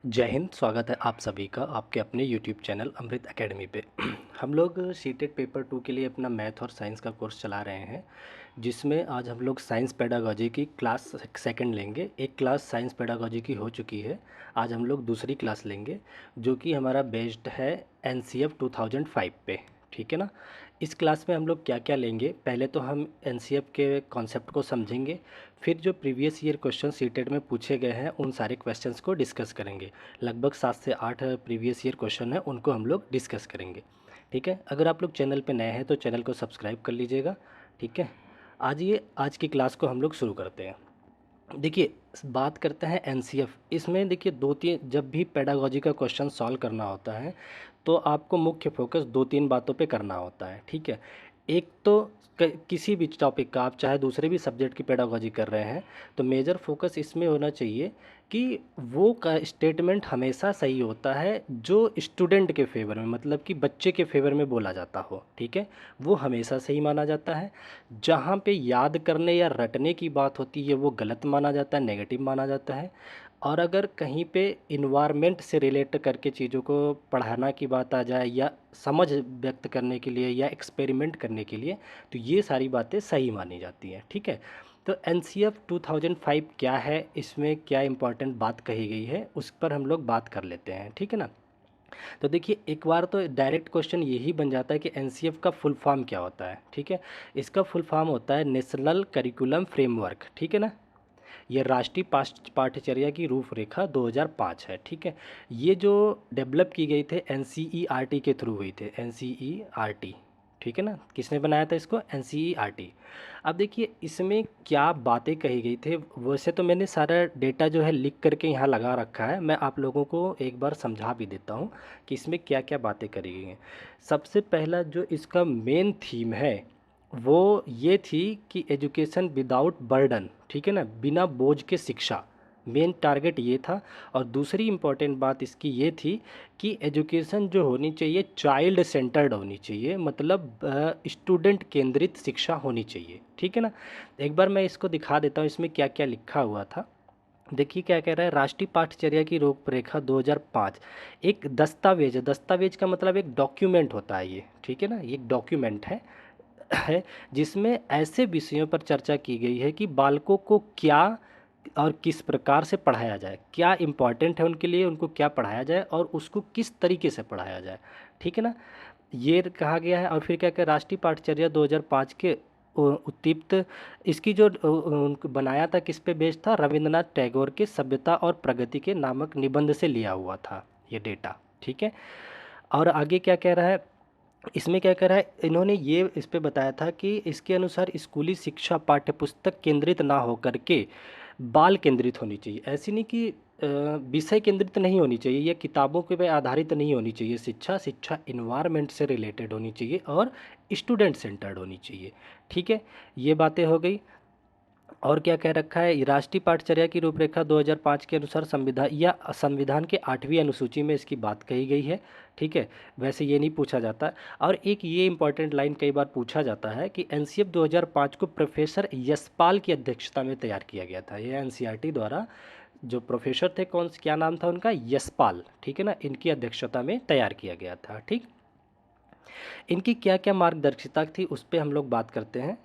जय हिंद। स्वागत है आप सभी का आपके अपने यूट्यूब चैनल अमृत एकेडमी पे। हम लोग सीटेट पेपर 2 के लिए अपना मैथ और साइंस का कोर्स चला रहे हैं, जिसमें आज हम लोग साइंस पेडागोजी की क्लास सेकंड लेंगे। एक क्लास साइंस पेडागोजी की हो चुकी है, आज हम लोग दूसरी क्लास लेंगे जो कि हमारा बेस्ड है एनसीएफ 2005 पे। ठीक है ना। इस क्लास में हम लोग क्या क्या लेंगे, पहले तो हम एनसीएफ के कॉन्सेप्ट को समझेंगे, फिर जो प्रीवियस ईयर क्वेश्चन सीटेट में पूछे गए हैं उन सारे क्वेश्चंस को डिस्कस करेंगे। लगभग 7 से 8 प्रीवियस ईयर क्वेश्चन है, उनको हम लोग डिस्कस करेंगे। ठीक है। अगर आप लोग चैनल पे नए हैं तो चैनल को सब्सक्राइब कर लीजिएगा। ठीक है। आज की क्लास को हम लोग शुरू करते हैं। देखिए, बात करते हैं एनसीएफ। इसमें देखिए दो तीन, जब भी पेडागोजी का क्वेश्चन सॉल्व करना होता है तो आपको मुख्य फोकस दो तीन बातों पे करना होता है। ठीक है। एक तो किसी भी टॉपिक का, आप चाहे दूसरे भी सब्जेक्ट की पेडागोजी कर रहे हैं तो मेजर फोकस इसमें होना चाहिए कि वो का स्टेटमेंट हमेशा सही होता है जो स्टूडेंट के फेवर में, मतलब कि बच्चे के फेवर में बोला जाता हो। ठीक है। वो हमेशा सही माना जाता है। जहाँ पे याद करने या रटने की बात होती है वो गलत माना जाता है, नेगेटिव माना जाता है। और अगर कहीं पे इन्वायरमेंट से रिलेट करके चीज़ों को पढ़ाना की बात आ जाए या समझ व्यक्त करने के लिए या एक्सपेरिमेंट करने के लिए, तो ये सारी बातें सही मानी जाती हैं। ठीक है। तो एन सी एफ 2005 क्या है, इसमें क्या इंपॉर्टेंट बात कही गई है, उस पर हम लोग बात कर लेते हैं। ठीक है ना। तो देखिए, एक बार तो डायरेक्ट क्वेश्चन यही बन जाता है कि एनसीएफ का फुल फॉर्म क्या होता है। ठीक है। इसका फुल फॉर्म होता है नेशनल करिकुलम फ्रेमवर्क। ठीक है ना। ये राष्ट्रीय पाठ्यचर्या की रूपरेखा 2005 है। ठीक है। ये जो डेवलप की गई थे एनसीईआरटी के थ्रू हुई थे, एनसीईआरटी। ठीक है ना। किसने बनाया था इसको? एनसीईआरटी। अब देखिए इसमें क्या बातें कही गई थी। वैसे तो मैंने सारा डेटा जो है लिख करके यहाँ लगा रखा है, मैं आप लोगों को एक बार समझा भी देता हूँ कि इसमें क्या क्या बातें करी गई हैं। सबसे पहला जो इसका मेन थीम है वो ये थी कि एजुकेशन विदाउट बर्डन। ठीक है ना, बिना बोझ के शिक्षा, मेन टारगेट ये था। और दूसरी इम्पॉर्टेंट बात इसकी ये थी कि एजुकेशन जो होनी चाहिए चाइल्ड सेंटर्ड होनी चाहिए, मतलब स्टूडेंट केंद्रित शिक्षा होनी चाहिए। ठीक है ना। एक बार मैं इसको दिखा देता हूँ इसमें क्या क्या लिखा हुआ था। देखिए क्या कह रहा है, राष्ट्रीय पाठ्यचर्या की रूपरेखा 2005 एक दस्तावेज है। दस्तावेज का मतलब एक डॉक्यूमेंट होता है ये। ठीक है ना, ये एक डॉक्यूमेंट है जिसमें ऐसे विषयों पर चर्चा की गई है कि बालकों को क्या और किस प्रकार से पढ़ाया जाए, क्या इम्पोर्टेंट है उनके लिए, उनको क्या पढ़ाया जाए और उसको किस तरीके से पढ़ाया जाए। ठीक है ना, ये कहा गया है। और फिर क्या क्या, राष्ट्रीय पाठ्यचर्या 2005 के उत्तीप्त, इसकी जो उनको बनाया था किस पे बेस्ड था, रविंद्रनाथ टैगोर के सभ्यता और प्रगति के नामक निबंध से लिया हुआ था ये डेटा। ठीक है। और आगे क्या कह रहा है, इसमें क्या कह रहा है, इन्होंने ये इस पे बताया था कि इसके अनुसार स्कूली शिक्षा पाठ्यपुस्तक केंद्रित ना हो करके बाल केंद्रित होनी चाहिए। ऐसी नहीं कि विषय केंद्रित नहीं होनी चाहिए, ये किताबों के पे आधारित नहीं होनी चाहिए। शिक्षा शिक्षा इन्वायरमेंट से रिलेटेड होनी चाहिए और स्टूडेंट सेंटर्ड होनी चाहिए। ठीक है। ये बातें हो गई। और क्या कह रखा है, राष्ट्रीय पाठ्यचर्या की रूपरेखा 2005 के अनुसार संविधान या संविधान के 8वीं अनुसूची में इसकी बात कही गई है। ठीक है। वैसे ये नहीं पूछा जाता। और एक ये इंपॉर्टेंट लाइन कई बार पूछा जाता है कि एनसीएफ 2005 को प्रोफेसर यशपाल की अध्यक्षता में तैयार किया गया था। ये एनसीईआरटी द्वारा जो प्रोफेसर थे, कौन क्या नाम था उनका, यशपाल। ठीक है ना, इनकी अध्यक्षता में तैयार किया गया था। ठीक। इनकी क्या क्या मार्गदर्शिता थी उस पर हम लोग बात करते हैं।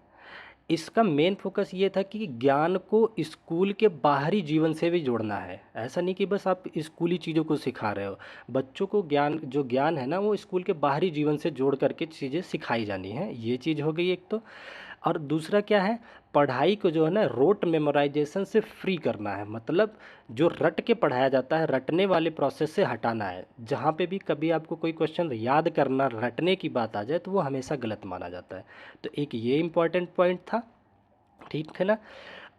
इसका मेन फोकस ये था कि ज्ञान को स्कूल के बाहरी जीवन से भी जोड़ना है। ऐसा नहीं कि बस आप स्कूली चीज़ों को सिखा रहे हो, बच्चों को ज्ञान, जो ज्ञान है ना, वो स्कूल के बाहरी जीवन से जोड़ करके चीज़ें सिखाई जानी है। ये चीज़ हो गई एक तो। और दूसरा क्या है, पढ़ाई को जो है ना रोट मेमोराइजेशन से फ्री करना है, मतलब जो रट के पढ़ाया जाता है रटने वाले प्रोसेस से हटाना है। जहाँ पे भी कभी आपको कोई क्वेश्चन याद करना, रटने की बात आ जाए तो वो हमेशा गलत माना जाता है। तो एक ये इम्पॉर्टेंट पॉइंट था। ठीक है ना।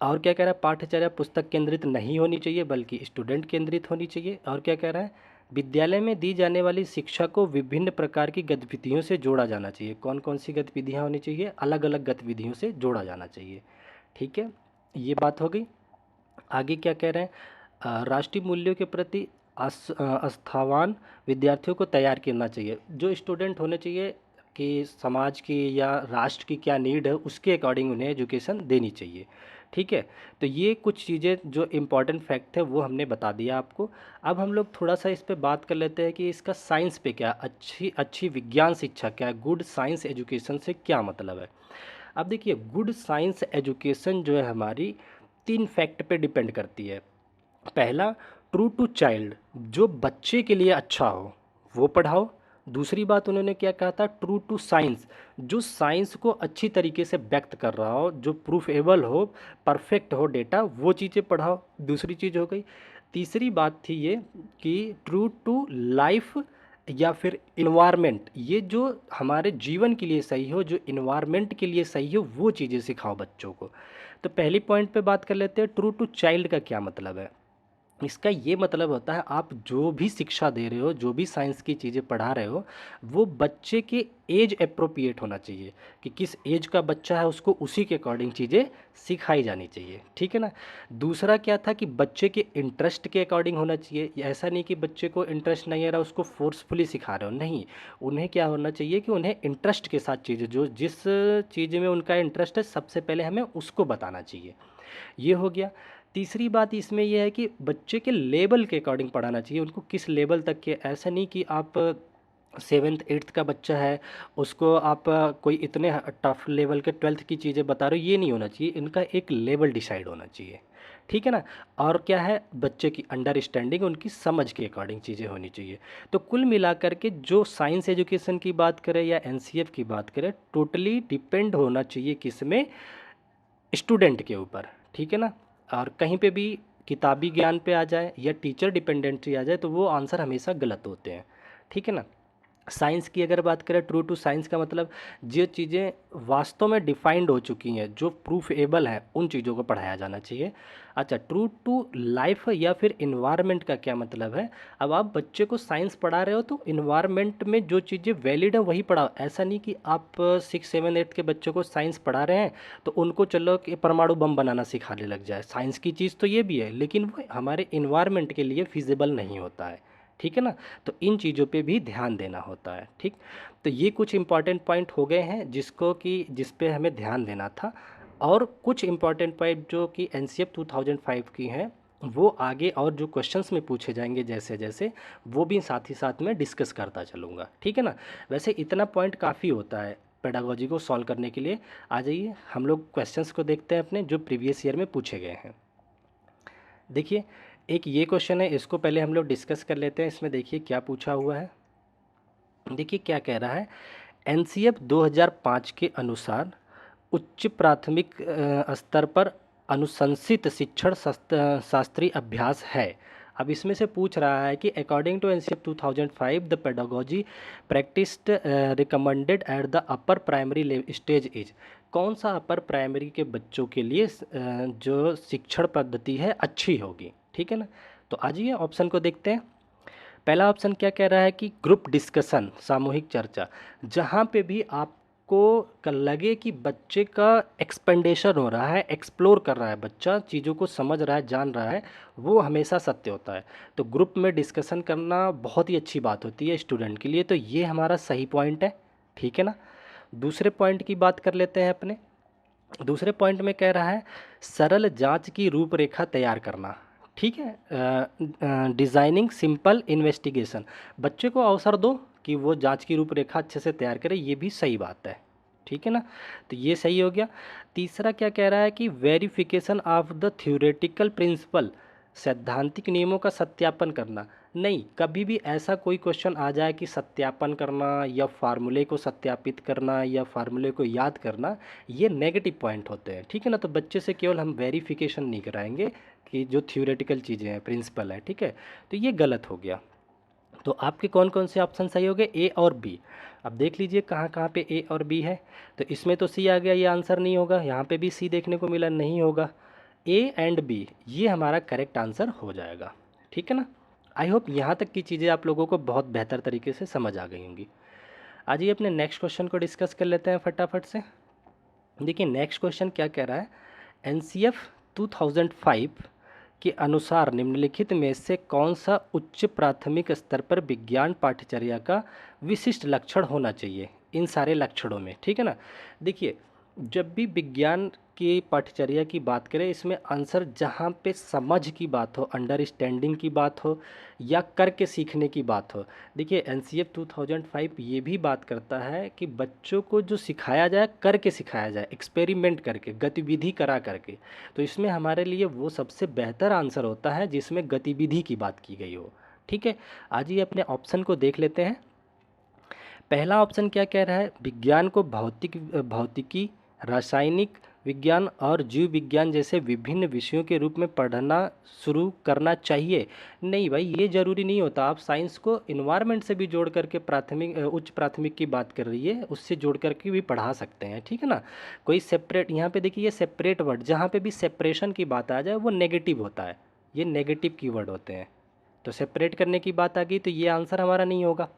और क्या कह रहा है, पाठ्यचर्या पुस्तक केंद्रित नहीं होनी चाहिए बल्कि स्टूडेंट केंद्रित होनी चाहिए। और क्या कह रहा है, विद्यालय में दी जाने वाली शिक्षा को विभिन्न प्रकार की गतिविधियों से जोड़ा जाना चाहिए। कौन कौन सी गतिविधियाँ होनी चाहिए, अलग अलग गतिविधियों से जोड़ा जाना चाहिए। ठीक है। ये बात हो गई। आगे क्या कह रहे हैं, राष्ट्रीय मूल्यों के प्रति आस्थावान विद्यार्थियों को तैयार करना चाहिए। जो स्टूडेंट होने चाहिए कि समाज की या राष्ट्र की क्या नीड है, उसके अकॉर्डिंग उन्हें एजुकेशन देनी चाहिए। ठीक है, तो ये कुछ चीज़ें जो इम्पोर्टेंट फैक्ट है वो हमने बता दिया आपको। अब हम लोग थोड़ा सा इस पे बात कर लेते हैं कि इसका साइंस पे क्या, अच्छी अच्छी विज्ञान शिक्षा क्या है, गुड साइंस एजुकेशन से क्या मतलब है। अब देखिए, गुड साइंस एजुकेशन जो है हमारी 3 फैक्ट पे डिपेंड करती है। पहला, ट्रू टू चाइल्ड, जो बच्चे के लिए अच्छा हो वो पढ़ाओ। दूसरी बात उन्होंने क्या कहा था, ट्रू टू साइंस, जो साइंस को अच्छी तरीके से व्यक्त कर रहा हो, जो प्रूफेबल हो, परफेक्ट हो डेटा, वो चीज़ें पढ़ाओ। दूसरी चीज़ हो गई। तीसरी बात थी ये कि ट्रू टू लाइफ या फिर इन्वायरमेंट, ये जो हमारे जीवन के लिए सही हो, जो इन्वायरमेंट के लिए सही हो, वो चीज़ें सिखाओ बच्चों को। तो पहली पॉइंट पे बात कर लेते हैं, ट्रू टू चाइल्ड का क्या मतलब है। इसका ये मतलब होता है, आप जो भी शिक्षा दे रहे हो, जो भी साइंस की चीज़ें पढ़ा रहे हो, वो बच्चे के एज अप्रोप्रिएट होना चाहिए, कि किस एज का बच्चा है उसको उसी के अकॉर्डिंग चीज़ें सिखाई जानी चाहिए। ठीक है ना। दूसरा क्या था कि बच्चे के इंटरेस्ट के अकॉर्डिंग होना चाहिए। ऐसा नहीं कि बच्चे को इंटरेस्ट नहीं आ रहा उसको फोर्सफुली सिखा रहे हो, नहीं। उन्हें क्या होना चाहिए कि उन्हें इंटरेस्ट के साथ चीज़ें, जो जिस चीज़ में उनका इंटरेस्ट है, सबसे पहले हमें उसको बताना चाहिए। ये हो गया। तीसरी बात इसमें यह है कि बच्चे के लेवल के अकॉर्डिंग पढ़ाना चाहिए, उनको किस लेवल तक के। ऐसा नहीं कि आप सेवन्थ एट्थ का बच्चा है, उसको आप कोई इतने टफ लेवल के ट्वेल्थ की चीज़ें बता रहे हो, ये नहीं होना चाहिए। इनका एक लेवल डिसाइड होना चाहिए। ठीक है ना। और क्या है, बच्चे की अंडरस्टैंडिंग, उनकी समझ के अकॉर्डिंग चीज़ें होनी चाहिए। तो कुल मिलाकर के जो साइंस एजुकेशन की बात करें या एनसीएफ की बात करें, टोटली डिपेंड होना चाहिए किस में, स्टूडेंट के ऊपर। ठीक है ना। और कहीं पे भी किताबी ज्ञान पे आ जाए या टीचर डिपेंडेंसी आ जाए तो वो आंसर हमेशा गलत होते हैं। ठीक है ना। साइंस की अगर बात करें, ट्रू टू साइंस का मतलब जो चीज़ें वास्तव में डिफाइंड हो चुकी हैं, जो प्रूफेबल है, उन चीज़ों को पढ़ाया जाना चाहिए। अच्छा, ट्रू टू लाइफ या फिर इन्वायरमेंट का क्या मतलब है। अब आप बच्चे को साइंस पढ़ा रहे हो तो इन्वायरमेंट में जो चीज़ें वैलिड हैं वही पढ़ाओ। ऐसा नहीं कि आप 6 7 8 के बच्चों को साइंस पढ़ा रहे हैं तो उनको चलो कि परमाणु बम बनाना सिखाने लग जाए। साइंस की चीज़ तो ये भी है, लेकिन वो हमारे इन्वायरमेंट के लिए फिजिबल नहीं होता है। ठीक है ना। तो इन चीज़ों पे भी ध्यान देना होता है। ठीक। तो ये कुछ इंपॉर्टेंट पॉइंट हो गए हैं जिसको कि जिस पे हमें ध्यान देना था। और कुछ इंपॉर्टेंट पॉइंट जो कि एनसीएफ 2005 की हैं, वो आगे और जो क्वेश्चंस में पूछे जाएंगे जैसे जैसे, वो भी साथ ही साथ में डिस्कस करता चलूँगा। ठीक है ना। वैसे इतना पॉइंट काफ़ी होता है पेडागोजी को सॉल्व करने के लिए। आ जाइए हम लोग क्वेश्चंस को देखते हैं अपने, जो प्रीवियस ईयर में पूछे गए हैं। देखिए, एक ये क्वेश्चन है, इसको पहले हम लोग डिस्कस कर लेते हैं। इसमें देखिए क्या पूछा हुआ है। देखिए क्या कह रहा है, एनसीएफ 2005 के अनुसार उच्च प्राथमिक स्तर पर अनुशंसित शिक्षण शास्त्रीय अभ्यास है। अब इसमें से पूछ रहा है कि according to NCF 2005 the pedagogy practised recommended at the upper primary stage is. कौन सा अपर प्राइमरी के बच्चों के लिए जो शिक्षण पद्धति है अच्छी होगी। ठीक है ना। तो आज ये ऑप्शन को देखते हैं। पहला ऑप्शन क्या कह रहा है कि ग्रुप डिस्कशन, सामूहिक चर्चा, जहाँ पे भी आपको लगे कि बच्चे का एक्सपेंडेशन हो रहा है, एक्सप्लोर कर रहा है, बच्चा चीज़ों को समझ रहा है, जान रहा है, वो हमेशा सत्य होता है। तो ग्रुप में डिस्कशन करना बहुत ही अच्छी बात होती है स्टूडेंट के लिए, तो ये हमारा सही पॉइंट है। ठीक है ना। दूसरे पॉइंट की बात कर लेते हैं अपने। दूसरे पॉइंट में कह रहा है सरल जांच की रूपरेखा तैयार करना। ठीक है। डिज़ाइनिंग सिंपल इन्वेस्टिगेशन, बच्चे को अवसर दो कि वो जांच की रूपरेखा अच्छे से तैयार करे, ये भी सही बात है। ठीक है ना। तो ये सही हो गया। तीसरा क्या कह रहा है कि verification of the theoretical principle, सैद्धांतिक नियमों का सत्यापन करना। नहीं, कभी भी ऐसा कोई क्वेश्चन आ जाए कि सत्यापन करना या फार्मूले को सत्यापित करना या फार्मूले को याद करना, ये नेगेटिव पॉइंट होते हैं। ठीक है ना। तो बच्चे से केवल हम वेरिफिकेशन नहीं कराएंगे कि जो थ्योरेटिकल चीज़ें हैं, प्रिंसिपल है। ठीक है। तो ये गलत हो गया। तो आपके कौन कौन से ऑप्शन सही हो गए, ए और बी। अब देख लीजिए कहाँ कहाँ पे ए और बी है। तो इसमें तो सी आ गया, ये आंसर नहीं होगा। यहाँ पे भी सी देखने को मिला, नहीं होगा। ए एंड बी ये हमारा करेक्ट आंसर हो जाएगा। ठीक है ना। आई होप यहाँ तक की चीज़ें आप लोगों को बहुत बेहतर तरीके से समझ आ गई होंगी। आज ही अपने नेक्स्ट क्वेश्चन को डिस्कस कर लेते हैं फटाफट से। देखिए नेक्स्ट क्वेश्चन क्या कह रहा है, एनसीएफ 2005 के अनुसार निम्नलिखित में से कौन सा उच्च प्राथमिक स्तर पर विज्ञान पाठ्यचर्या का विशिष्ट लक्षण होना चाहिए। इन सारे लक्षणों में, ठीक है ना। देखिए, जब भी विज्ञान की पाठ्यचर्या की बात करें, इसमें आंसर जहाँ पे समझ की बात हो, अंडरस्टैंडिंग की बात हो या करके सीखने की बात हो। देखिए, एनसीएफ 2005 ये भी बात करता है कि बच्चों को जो सिखाया जाए करके सिखाया जाए, एक्सपेरिमेंट करके, गतिविधि करा करके। तो इसमें हमारे लिए वो सबसे बेहतर आंसर होता है जिसमें गतिविधि की बात की गई हो। ठीक है, आज ये अपने ऑप्शन को देख लेते हैं। पहला ऑप्शन क्या कह रहा है, विज्ञान को भौतिकी, रासायनिक विज्ञान और जीव विज्ञान जैसे विभिन्न विषयों के रूप में पढ़ना शुरू करना चाहिए। नहीं भाई, ये ज़रूरी नहीं होता। आप साइंस को इन्वायरमेंट से भी जोड़ करके उच्च प्राथमिक की बात कर रही है, उससे जोड़ करके भी पढ़ा सकते हैं, ठीक है ना। कोई सेपरेट, यहाँ पे देखिए ये सेपरेट वर्ड, जहाँ पे भी सेपरेशन की बात आ जाए वो नेगेटिव होता है, ये नेगेटिव कीवर्ड होते हैं। तो सेपरेट करने की बात आ गई तो ये आंसर हमारा नहीं होगा।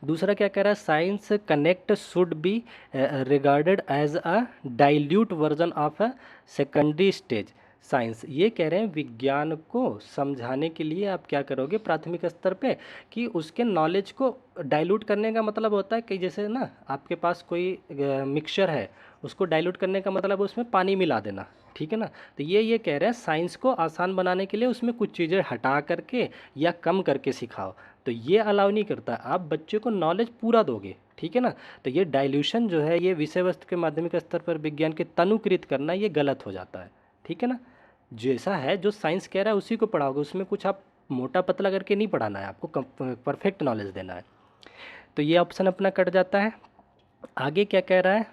दूसरा क्या कह रहा है, science connect should be regarded as a dilute version of a secondary stage science. ये कह रहे हैं विज्ञान को समझाने के लिए आप क्या करोगे प्राथमिक स्तर पे, कि उसके नॉलेज को डाइल्यूट करने का मतलब होता है कि जैसे ना आपके पास कोई मिक्सचर है, उसको डाइल्यूट करने का मतलब उसमें पानी मिला देना, ठीक है ना। तो ये कह रहे हैं साइंस को आसान बनाने के लिए उसमें कुछ चीज़ें हटा करके या कम करके सिखाओ। तो ये अलाउ नहीं करता, आप बच्चे को नॉलेज पूरा दोगे, ठीक है ना। तो ये डाइल्यूशन जो है, ये विषय वस्तु के माध्यमिक स्तर पर विज्ञान के तनुकृत करना, ये गलत हो जाता है, ठीक है ना। जैसा है जो साइंस कह रहा है उसी को पढ़ाओगे, उसमें कुछ आप मोटा पतला करके नहीं पढ़ाना है, आपको परफेक्ट नॉलेज देना है। तो ये ऑप्शन अपना कट जाता है। आगे क्या कह रहा है,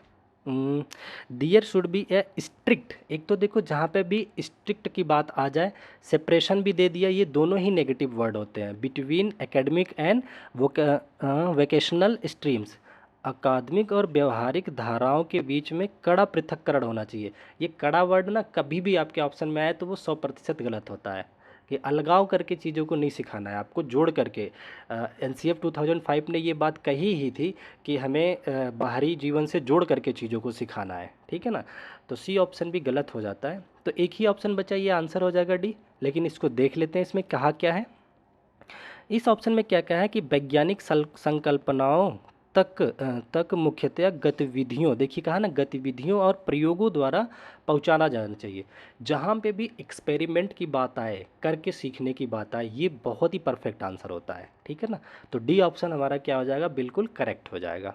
दियर शुड बी ए स्ट्रिक्ट। एक तो देखो जहाँ पे भी स्ट्रिक्ट की बात आ जाए, सेपरेशन भी दे दिया, ये दोनों ही नेगेटिव वर्ड होते हैं, between academic and vocational streams. अकादमिक और व्यवहारिक धाराओं के बीच में कड़ा पृथक्करण होना चाहिए। ये कड़ा वर्ड ना कभी भी आपके ऑप्शन में आए तो वो 100% गलत होता है, कि अलगाव करके चीज़ों को नहीं सिखाना है, आपको जोड़ करके। एनसीएफ 2005 ने ये बात कही ही थी कि हमें बाहरी जीवन से जोड़ करके चीज़ों को सिखाना है, ठीक है ना। तो सी ऑप्शन भी गलत हो जाता है। तो एक ही ऑप्शन बचा, ये आंसर हो जाएगा डी। लेकिन इसको देख लेते हैं इसमें कहा क्या है। इस ऑप्शन में क्या कहा है कि वैज्ञानिक संकल्पनाओं तक मुख्यतः गतिविधियों, देखिए कहा ना, गतिविधियों और प्रयोगों द्वारा पहुंचाना जाना चाहिए। जहाँ पे भी एक्सपेरिमेंट की बात आए, करके सीखने की बात आए, ये बहुत ही परफेक्ट आंसर होता है, ठीक है ना। तो डी ऑप्शन हमारा क्या हो जाएगा, बिल्कुल करेक्ट हो जाएगा।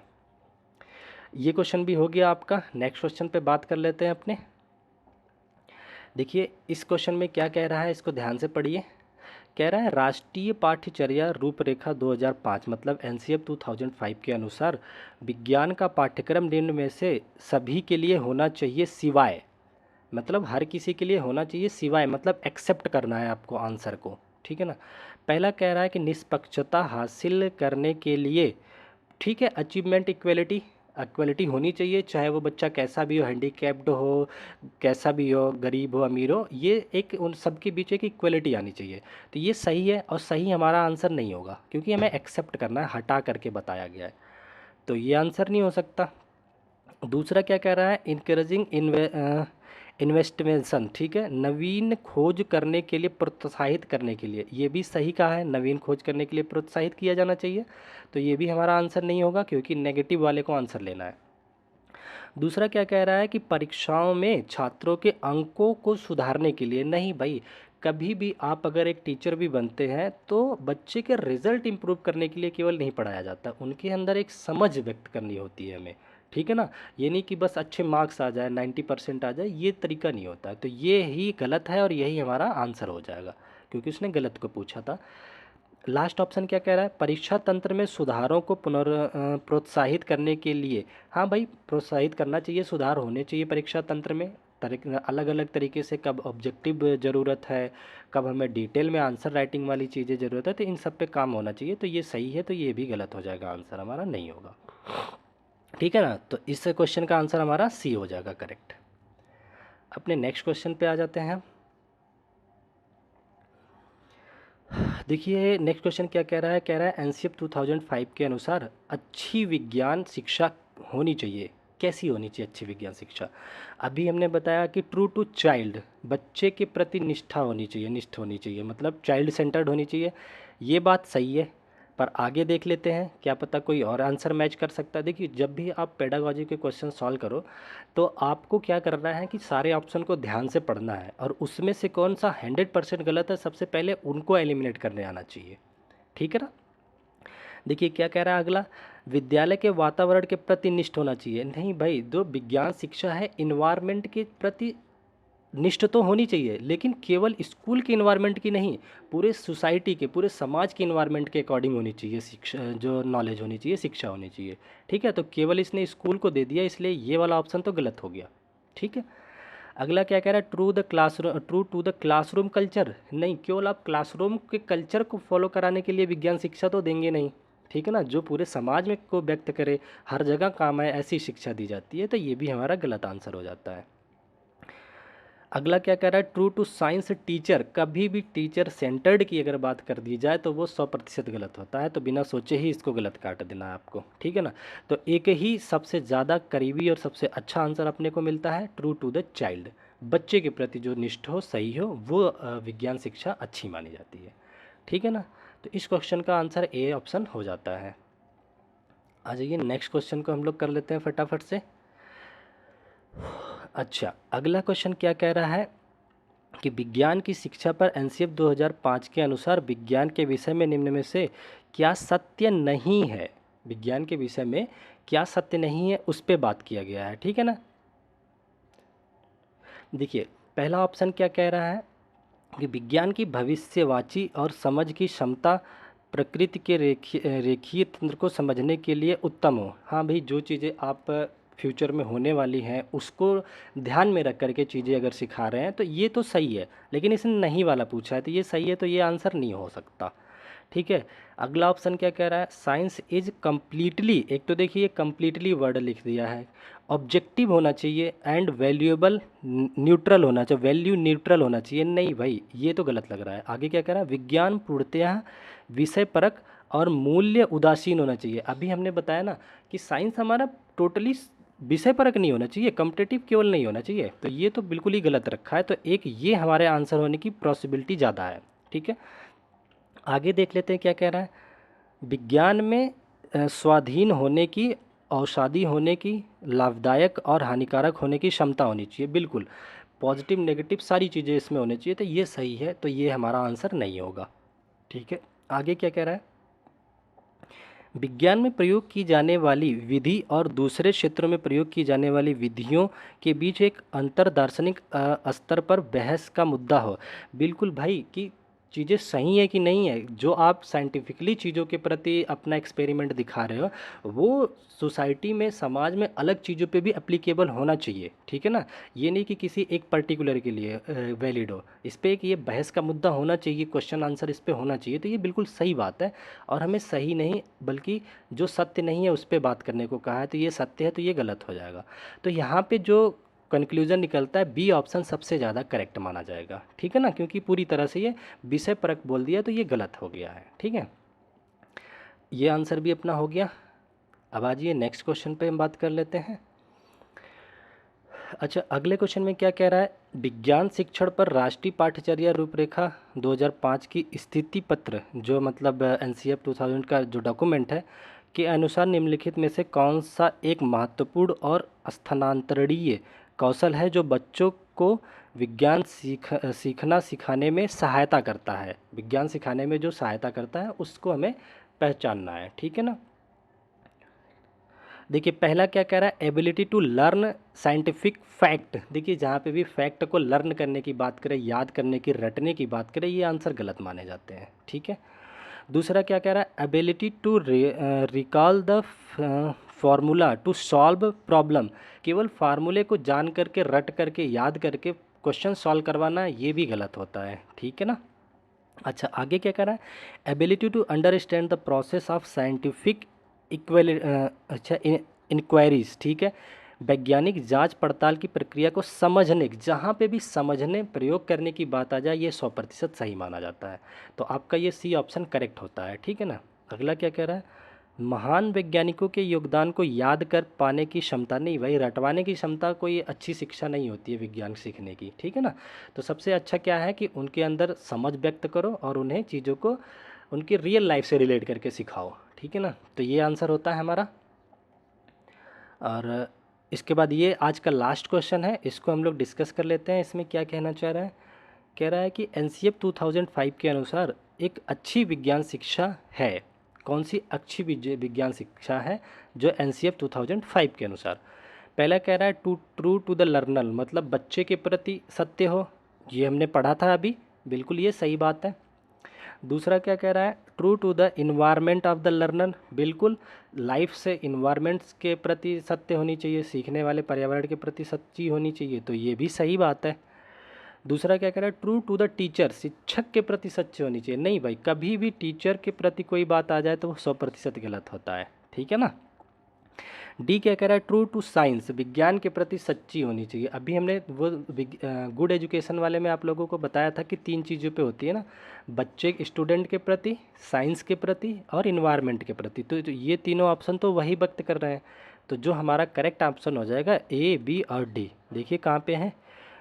ये क्वेश्चन भी हो गया आपका। नेक्स्ट क्वेश्चन पे बात कर लेते हैं अपने। देखिए इस क्वेश्चन में क्या कह रहा है, इसको ध्यान से पढ़िए। कह रहा है राष्ट्रीय पाठ्यचर्या रूपरेखा 2005 मतलब एनसीएफ 2005 के अनुसार विज्ञान का पाठ्यक्रम निम्न में से सभी के लिए होना चाहिए सिवाय, मतलब हर किसी के लिए होना चाहिए सिवाय, मतलब एक्सेप्ट करना है आपको आंसर को, ठीक है ना। पहला कह रहा है कि निष्पक्षता हासिल करने के लिए, ठीक है, अचीवमेंट इक्वलिटी, इक्वलिटी होनी चाहिए, चाहे वो बच्चा कैसा भी हो, हैंडीकैप्ड हो, कैसा भी हो, गरीब हो अमीर हो, ये एक उन सब के बीच एक इक्वलिटी आनी चाहिए। तो ये सही है, और सही हमारा आंसर नहीं होगा क्योंकि हमें एक्सेप्ट करना है, हटा करके बताया गया है, तो ये आंसर नहीं हो सकता। दूसरा क्या कह रहा है, इनकरेजिंग इन्वेस्टमेंशन, ठीक है, नवीन खोज करने के लिए प्रोत्साहित करने के लिए, ये भी सही कहा है, नवीन खोज करने के लिए प्रोत्साहित किया जाना चाहिए। तो ये भी हमारा आंसर नहीं होगा क्योंकि नेगेटिव वाले को आंसर लेना है। दूसरा क्या कह रहा है कि परीक्षाओं में छात्रों के अंकों को सुधारने के लिए, नहीं भाई, कभी भी आप अगर एक टीचर भी बनते हैं तो बच्चे के रिजल्ट इंप्रूव करने के लिए केवल नहीं पढ़ाया जाता, उनके अंदर एक समझ व्यक्त करनी होती है हमें, ठीक है ना। ये नहीं कि बस अच्छे मार्क्स आ जाए, 90% आ जाए, ये तरीका नहीं होता है। तो ये ही गलत है और यही हमारा आंसर हो जाएगा क्योंकि उसने गलत को पूछा था। लास्ट ऑप्शन क्या कह रहा है, परीक्षा तंत्र में सुधारों को प्रोत्साहित करने के लिए, हाँ भाई, प्रोत्साहित करना चाहिए, सुधार होने चाहिए परीक्षा तंत्र में, अलग अलग तरीके से, कब ऑब्जेक्टिव ज़रूरत है, कब हमें डिटेल में आंसर राइटिंग वाली चीज़ें ज़रूरत है, तो इन सब पे काम होना चाहिए। तो ये सही है, तो ये भी गलत हो जाएगा, आंसर हमारा नहीं होगा, ठीक है ना। तो इस क्वेश्चन का आंसर हमारा सी हो जाएगा करेक्ट। अपने नेक्स्ट क्वेश्चन पे आ जाते हैं। देखिए नेक्स्ट क्वेश्चन क्या कह रहा है, कह रहा है एनसीएफ 2005 के अनुसार अच्छी विज्ञान शिक्षा होनी चाहिए। कैसी होनी चाहिए अच्छी विज्ञान शिक्षा, अभी हमने बताया कि ट्रू टू चाइल्ड, बच्चे के प्रति निष्ठा होनी चाहिए, निष्ठ होनी चाहिए, मतलब चाइल्ड सेंटर्ड होनी चाहिए, ये बात सही है। पर आगे देख लेते हैं, क्या पता कोई और आंसर मैच कर सकता है। देखिए, जब भी आप पेडागोजी के क्वेश्चन सॉल्व करो तो आपको क्या करना है कि सारे ऑप्शन को ध्यान से पढ़ना है और उसमें से कौन सा 100% गलत है सबसे पहले उनको एलिमिनेट करने आना चाहिए, ठीक है ना। देखिए क्या कह रहा है अगला, विद्यालय के वातावरण के प्रति निष्ठ होना चाहिए। नहीं भाई, जो विज्ञान शिक्षा है इन्वायरमेंट के प्रति निष्ठ तो होनी चाहिए, लेकिन केवल स्कूल के इन्वायरमेंट की नहीं, पूरे सोसाइटी के, पूरे समाज के इन्वायरमेंट के अकॉर्डिंग होनी चाहिए शिक्षा, जो नॉलेज होनी चाहिए, शिक्षा होनी चाहिए, ठीक है। तो केवल इसने स्कूल को दे दिया, इसलिए ये वाला ऑप्शन तो गलत हो गया, ठीक है। अगला क्या कह रहा है, true to the classroom culture. नहीं, केवल आप क्लासरूम के कल्चर को फॉलो कराने के लिए विज्ञान शिक्षा तो देंगे नहीं, ठीक है ना। जो पूरे समाज में को व्यक्त करे, हर जगह काम आए, ऐसी शिक्षा दी जाती है, तो ये भी हमारा गलत आंसर हो जाता है। अगला क्या कह रहा है, ट्रू टू साइंस टीचर। कभी भी टीचर सेंटर्ड की अगर बात कर दी जाए तो वो 100% गलत होता है, तो बिना सोचे ही इसको गलत काट देना है आपको, ठीक है ना। तो एक ही सबसे ज़्यादा करीबी और सबसे अच्छा आंसर अपने को मिलता है, ट्रू टू द चाइल्ड। बच्चे के प्रति जो निष्ठ हो, सही हो, वो विज्ञान शिक्षा अच्छी मानी जाती है, ठीक है ना। तो इस क्वेश्चन का आंसर ए ऑप्शन हो जाता है। आ जाइए नेक्स्ट क्वेश्चन को हम लोग कर लेते हैं फटाफट से। अच्छा, अगला क्वेश्चन क्या कह रहा है कि विज्ञान की शिक्षा पर एनसीएफ 2005 के अनुसार विज्ञान के विषय में निम्न में से क्या सत्य नहीं है। विज्ञान के विषय में क्या सत्य नहीं है उस पे बात किया गया है, ठीक है ना। देखिए, पहला ऑप्शन क्या कह रहा है कि विज्ञान की भविष्यवाची और समझ की क्षमता प्रकृति के रेखीय तंत्र को समझने के लिए उत्तम हो। हाँ भाई, जो चीज़ें आप फ्यूचर में होने वाली हैं उसको ध्यान में रख करके चीज़ें अगर सिखा रहे हैं तो ये तो सही है, लेकिन इसने नहीं वाला पूछा है तो ये सही है, तो ये आंसर नहीं हो सकता, ठीक है। अगला ऑप्शन क्या कह रहा है, साइंस इज कम्प्लीटली, एक तो देखिए कम्प्लीटली वर्ड लिख दिया है, ऑब्जेक्टिव होना चाहिए एंड वैल्यूएबल न्यूट्रल होना चाहिए, वैल्यू न्यूट्रल होना चाहिए। नहीं भाई, ये तो गलत लग रहा है। आगे क्या कह रहा है, विज्ञान पूर्णतः विषय परक और मूल्य उदासीन होना चाहिए। अभी हमने बताया ना कि साइंस हमारा टोटली विषय परक नहीं होना चाहिए, कॉम्पिटिटिव केवल नहीं होना चाहिए, तो ये तो बिल्कुल ही गलत रखा है। तो एक ये हमारे आंसर होने की पॉसिबिलिटी ज़्यादा है, ठीक है। आगे देख लेते हैं क्या कह रहा है, विज्ञान में स्वाधीन होने की, औषधि होने की, लाभदायक और हानिकारक होने की क्षमता होनी चाहिए। बिल्कुल पॉजिटिव नेगेटिव सारी चीज़ें इसमें होनी चाहिए, तो ये सही है, तो ये हमारा आंसर नहीं होगा, ठीक है। आगे क्या कह रहा है, विज्ञान में प्रयोग की जाने वाली विधि और दूसरे क्षेत्रों में प्रयोग की जाने वाली विधियों के बीच एक अंतर दार्शनिक स्तर पर बहस का मुद्दा हो। बिल्कुल भाई, कि चीज़ें सही है कि नहीं है, जो आप साइंटिफिकली चीज़ों के प्रति अपना एक्सपेरिमेंट दिखा रहे हो वो सोसाइटी में, समाज में अलग चीज़ों पे भी एप्लीकेबल होना चाहिए, ठीक है ना। ये नहीं कि किसी एक पर्टिकुलर के लिए वैलिड हो। इस पर एक ये बहस का मुद्दा होना चाहिए, क्वेश्चन आंसर इस पे होना चाहिए, तो ये बिल्कुल सही बात है। और हमें सही नहीं बल्कि जो सत्य नहीं है उस पर बात करने को कहा है, तो ये सत्य है, तो ये गलत हो जाएगा। तो यहाँ पे जो कंक्लूजन निकलता है, बी ऑप्शन सबसे ज़्यादा करेक्ट माना जाएगा, ठीक है ना, क्योंकि पूरी तरह से ये विषय परक बोल दिया, तो ये गलत हो गया है, ठीक है। ये आंसर भी अपना हो गया। अब आइए नेक्स्ट क्वेश्चन पे हम बात कर लेते हैं। अच्छा, अगले क्वेश्चन में क्या कह रहा है, विज्ञान शिक्षण पर राष्ट्रीय पाठ्यचर्या रूपरेखा 2005 की स्थिति पत्र, जो मतलब एनसीएफ 2000 का जो डॉक्यूमेंट है, के अनुसार निम्नलिखित में से कौन सा एक महत्वपूर्ण और स्थानांतरणीय कौशल है जो बच्चों को विज्ञान सीखना सिखाने में सहायता करता है। विज्ञान सिखाने में जो सहायता करता है उसको हमें पहचानना है, ठीक है ना। देखिए, पहला क्या कह रहा है, ability to learn scientific fact. देखिए, जहाँ पे भी फैक्ट को लर्न करने की बात करें, याद करने की, रटने की बात करें, ये आंसर गलत माने जाते हैं, ठीक है। दूसरा क्या कह रहा है, ability to recall the formula to solve problem. केवल फार्मूले को जान करके, रट करके, याद करके क्वेश्चन सॉल्व करवाना, ये भी गलत होता है, ठीक है ना। अच्छा, आगे क्या कह रहा है, ability to understand the process of scientific अच्छा इंक्वायरीज, ठीक है। वैज्ञानिक जांच पड़ताल की प्रक्रिया को समझने, जहाँ पे भी समझने, प्रयोग करने की बात आ जाए, ये 100% सही माना जाता है, तो आपका ये सी ऑप्शन करेक्ट होता है, ठीक है ना। अगला क्या कह रहा है, महान वैज्ञानिकों के योगदान को याद कर पाने की क्षमता। नहीं भाई, रटवाने की क्षमता कोई अच्छी शिक्षा नहीं होती है विज्ञान सीखने की, ठीक है ना। तो सबसे अच्छा क्या है कि उनके अंदर समझ व्यक्त करो और उन्हें चीज़ों को उनकी रियल लाइफ से रिलेट करके सिखाओ, ठीक है ना। तो ये आंसर होता है हमारा। और इसके बाद ये आज का लास्ट क्वेश्चन है, इसको हम लोग डिस्कस कर लेते हैं। इसमें क्या कहना चाह रहा है, कह रहा है कि एनसीएफ 2005 के अनुसार एक अच्छी विज्ञान शिक्षा है। कौन सी अच्छी विज्ञान शिक्षा है जो एनसीएफ 2005 के अनुसार। पहला कह रहा है to true to the learner, मतलब बच्चे के प्रति सत्य हो, ये हमने पढ़ा था अभी, बिल्कुल ये सही बात है। दूसरा क्या कह रहा है, true to the environment of the learner, बिल्कुल लाइफ से इन्वायरमेंट्स के प्रति सत्य होनी चाहिए, सीखने वाले पर्यावरण के प्रति सच्ची होनी चाहिए, तो ये भी सही बात है। दूसरा क्या कह रहा है, ट्रू टू द टीचर, शिक्षक के प्रति सच्ची होनी चाहिए। नहीं भाई, कभी भी टीचर के प्रति कोई बात आ जाए तो वो 100% गलत होता है, ठीक है ना। डी क्या कह रहा है, ट्रू टू साइंस, विज्ञान के प्रति सच्ची होनी चाहिए। अभी हमने वो गुड एजुकेशन वाले में आप लोगों को बताया था कि 3 चीज़ों पे होती है ना, बच्चे स्टूडेंट के प्रति, साइंस के प्रति और इन्वायरमेंट के प्रति। तो ये तीनों ऑप्शन तो वही व्यक्त कर रहे हैं। तो जो हमारा करेक्ट ऑप्शन हो जाएगा ए, बी और डी। देखिए कहाँ पे है,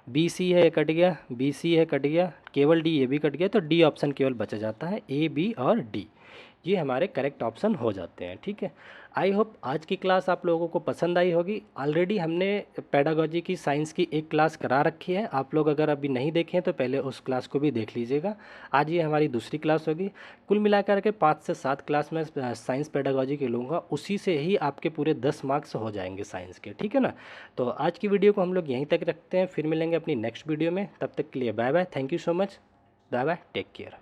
बी सी है, कट गया, बी सी है, कट गया, केवल डी, ये भी कट गया, तो डी ऑप्शन केवल बचा जाता है। ए, बी और डी ये हमारे करेक्ट ऑप्शन हो जाते हैं, ठीक है। आई होप आज की क्लास आप लोगों को पसंद आई होगी। ऑलरेडी हमने पेडागोजी की साइंस की एक क्लास करा रखी है, आप लोग अगर अभी नहीं देखें तो पहले उस क्लास को भी देख लीजिएगा। आज ये हमारी दूसरी क्लास होगी। कुल मिलाकर के 5 से 7 क्लास में साइंस पेडागोजी के लूँगा, उसी से ही आपके पूरे 10 मार्क्स हो जाएंगे साइंस के, ठीक है ना। तो आज की वीडियो को हम लोग यहीं तक रखते हैं, फिर मिलेंगे अपनी नेक्स्ट वीडियो में। तब तक के लिए bye bye, thank you so much, bye bye, take care.